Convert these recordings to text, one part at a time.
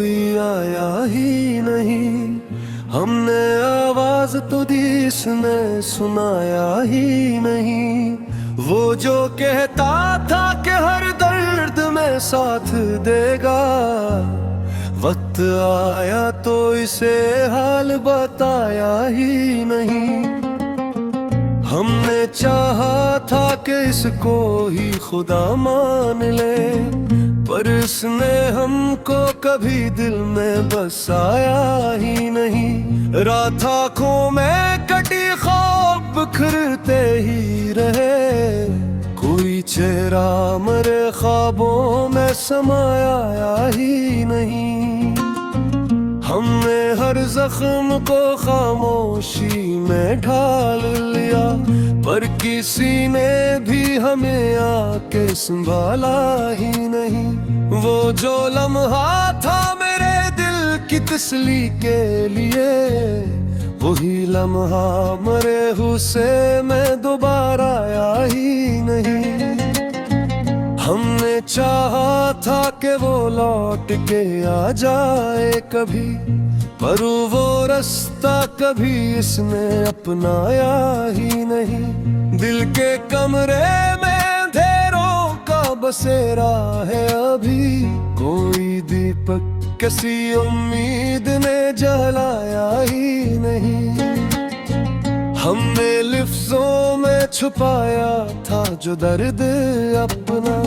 कोई आया ही नहीं। हमने आवाज तो दी, इसने सुनाया ही नहीं। वो जो कहता था कि हर दर्द में साथ देगा, वक्त आया तो इसे हाल बताया ही नहीं। हमने चाहा था कि इसको ही खुदा मान ले, पर इसने हमको कभी दिल में बसाया ही नहीं। रात आँखों में कटी ख्वाब बिखरते ही रहे, कोई चेहरा मरे ख्वाबों में समाया ही नहीं। हमने हर जख्म को खामोशी में ढाल लिया, पर किसी ने भी हमें आके संभाला ही नहीं। वो जो लम्हा था मेरे दिल की तसल्ली के लिए, वही लम्हा मरे हुसे में दोबारा आया ही नहीं। हमने चाहा था कि वो लौट के आ जाए कभी, पर वो रास्ता कभी इसने अपनाया ही नहीं। दिल के कमरे में अंधेरों का बसेरा है अभी, कोई दीपक किसी उम्मीद ने जलाया ही नहीं। हमने लफ्जों में छुपाया था जो दर्द अपना,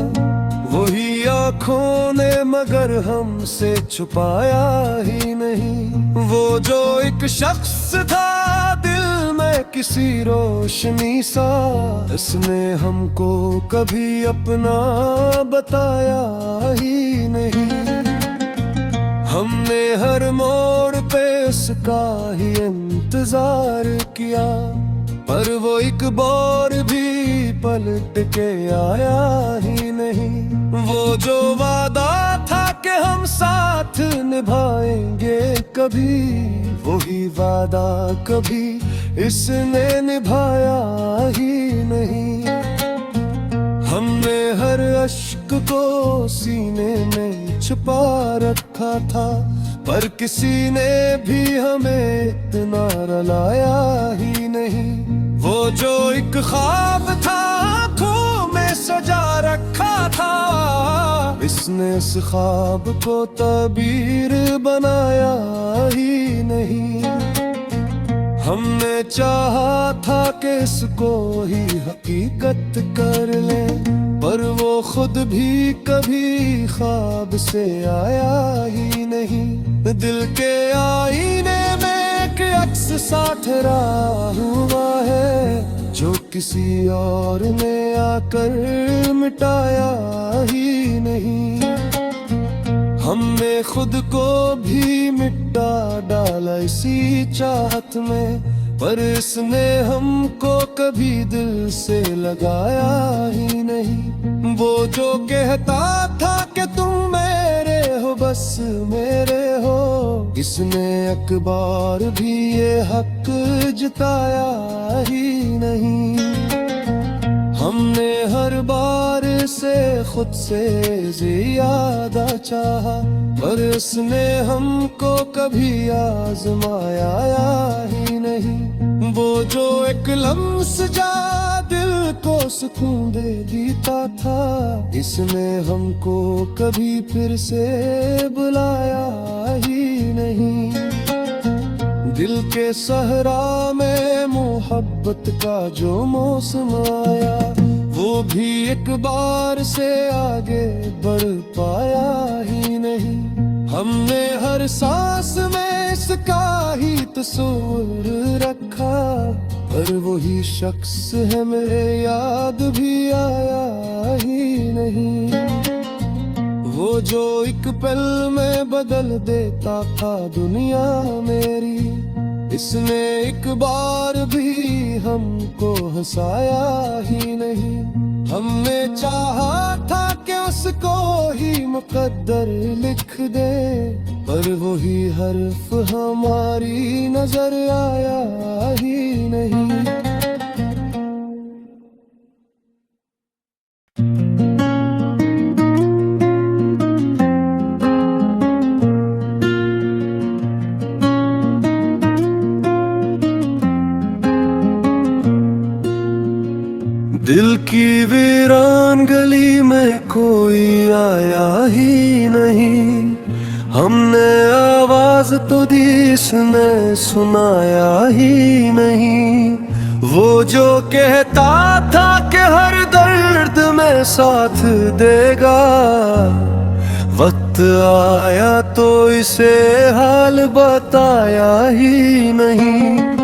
वही आँखों ने मगर हमसे छुपाया ही नहीं। वो जो एक शख्स था दिल में किसी रोशनी सा, इसने हमको कभी अपना बताया ही नहीं। हमने हर मोड़ पे उसका ही इंतजार किया, पर वो एक बार भी पलट के आया ही नहीं। वो जो वादा था कि हम साथ निभाएंगे कभी, वही वादा कभी इसने निभाया ही नहीं। हमने हर अश्क को सीने में छुपा रखा था, पर किसी ने भी हमें इतना रुलाया ही नहीं। वो जो एक ख्वाब था आँखों में सजा रखा था, इसने इस ख्वाब को ताबीर बनाया ही नहीं। हमने चाहा था कि इसको ही हकीकत कर ले, पर वो खुद भी कभी ख्वाब से आया ही नहीं। दिल के आईने में एक अक्स सा ठहरा हुआ है, जो किसी और ने आकर मिटाया ही नहीं। हमने खुद को भी मिटा डाला इसी चाहत में, पर इसने हमको कभी दिल से लगाया ही नहीं। वो जो कहता था कि तुम मेरे हो बस मेरे हो, इसने अकबार भी ये हक जताया ही नहीं। हमने हर बार से खुद से ज्यादा चाहा, पर इसने हमको कभी आजमाया ही नहीं। वो जो एक लम्स जा दिल को सुकून दे देता था, इसने हमको कभी फिर से बुलाया ही नहीं। दिल के सहरा में मोहब्बत का जो मौसम आया, वो भी एक बार से आगे बढ़ पाया ही नहीं। हमने हर सांस में इसका ही तस्वीर रखा, पर वही शख्स है मेरे याद भी आया ही नहीं। वो जो एक पल में बदल देता था दुनिया मेरी, इसने एक बार भी हमको हंसाया ही नहीं। हमने चाहा था कि उसको ही मुकद्दर लिख दे, पर वही हर्फ हमारी नजर आया ही नहीं। की वीरान गली में कोई आया ही नहीं। हमने आवाज तो दी, इसने सुनाया ही नहीं। वो जो कहता था कि हर दर्द में साथ देगा, वक्त आया तो इसे हाल बताया ही नहीं।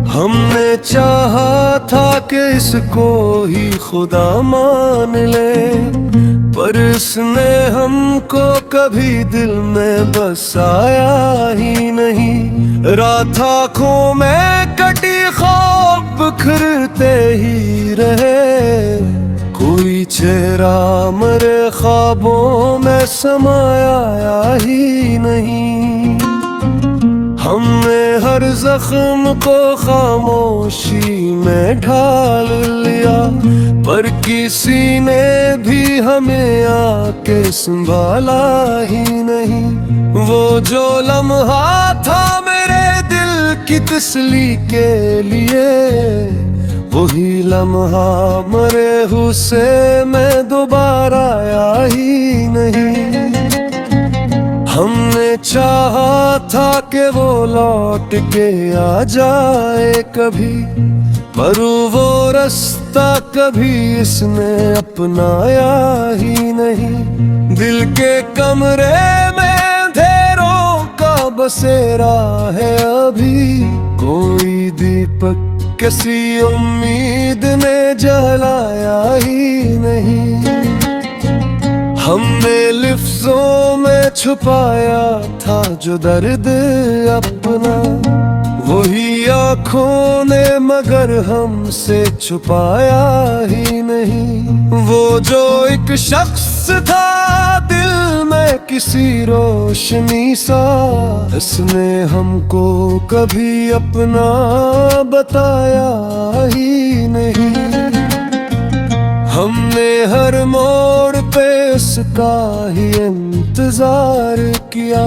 हमने चाहा था कि इसको ही खुदा मान ले, पर इसने हमको कभी दिल में बसाया ही नहीं। रात आँखों में कटी ख्वाब बिखरते ही रहे, कोई चेहरा मरे ख्वाबों में समाया ही नहीं। हमने हर जख्म को खामोशी में ढाल लिया, पर किसी ने भी हमें आके संभाला ही नहीं। वो जो लम्हा था मेरे दिल की तसल्ली के लिए, वही लम्हा मरे हुसे मैं दोबारा आया ही नहीं। हमने चाहा था कि वो लौट के आ जाए कभी, पर वो रास्ता कभी इसने अपनाया ही नहीं। दिल के कमरे में अंधेरों का बसेरा है अभी, कोई दीपक किसी उम्मीद ने जलाया ही नहीं। हमने लिफ्ज़ों में छुपाया था जो दर्द अपना, वही आँखों ने मगर हमसे छुपाया ही नहीं। वो जो एक शख्स था दिल में किसी रोशनी सा, इसने हमको कभी अपना बताया ही नहीं। हमने हर मोड़ पे इसका ही इंतजार किया,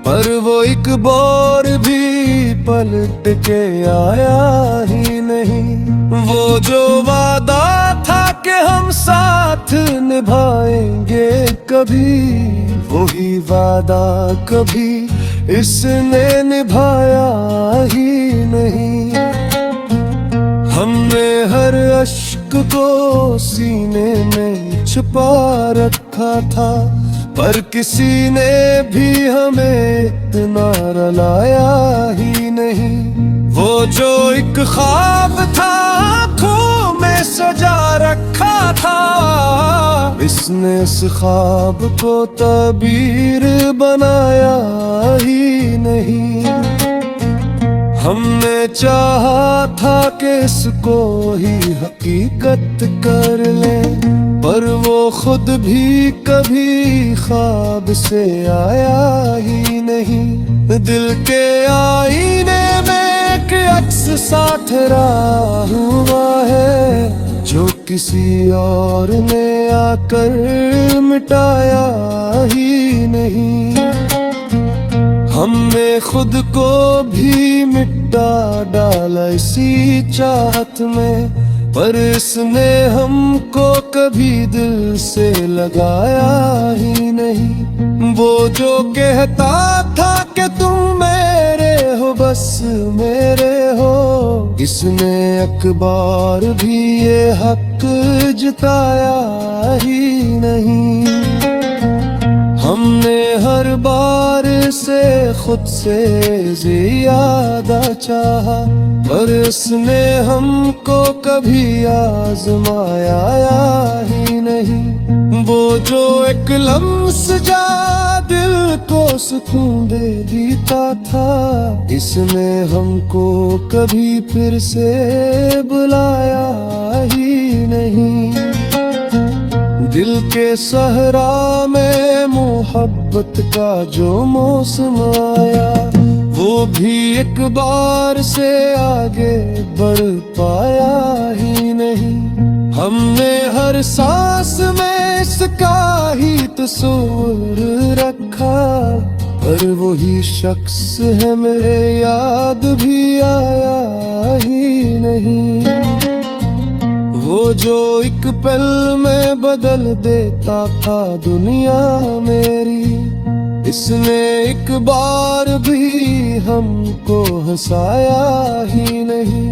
पर वो एक बार भी पलट के आया ही नहीं। वो जो वादा था कि हम साथ निभाएंगे कभी, वही वादा कभी इसने निभाया ही नहीं। हमने हर अश्क को सीने में छुपा रखा था, पर किसी ने भी हमें इतना रुलाया ही नहीं। वो जो एक ख्वाब था आँखों में सजा रखा था, इसने इस ख्वाब को ताबीर बनाया ही नहीं। हमने चाहा था कि इसको ही हकीकत कर ले, पर वो खुद भी कभी ख्वाब से आया ही नहीं। दिल के आईने में एक अक्स सा ठहरा हुआ है, जो किसी और ने आकर मिटाया ही नहीं। हमने खुद को भी मिटा डाला इसी चाहत में, पर इसने हमको कभी दिल से लगाया ही नहीं। वो जो कहता था कि तुम मेरे हो बस मेरे हो, इसने अखबार भी ये हक जताया ही नहीं। हमने हर बार से खुद से ज्यादा चाहा, पर इसने हमको कभी आजमाया ही नहीं। वो जो एक लम्स जा दिल को सुकून दे देता था, इसने हमको कभी फिर से बुलाया ही नहीं। दिल के सहरा में मोहब्बत का जो मौसम आया, वो भी एक बार से आगे बढ़ पाया ही नहीं। हमने हर सांस में इसका ही तस्वीर रखा, पर वही शख्स है मेरे याद भी आया ही नहीं। वो जो एक पल में बदल देता था दुनिया मेरी, इसने एक बार भी हमको हंसाया ही नहीं।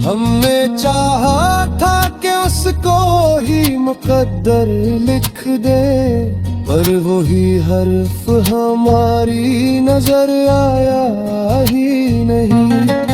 हमने चाहा था कि उसको ही मुकद्दर लिख दे, पर वही हर्फ हमारी नजर आया ही नहीं।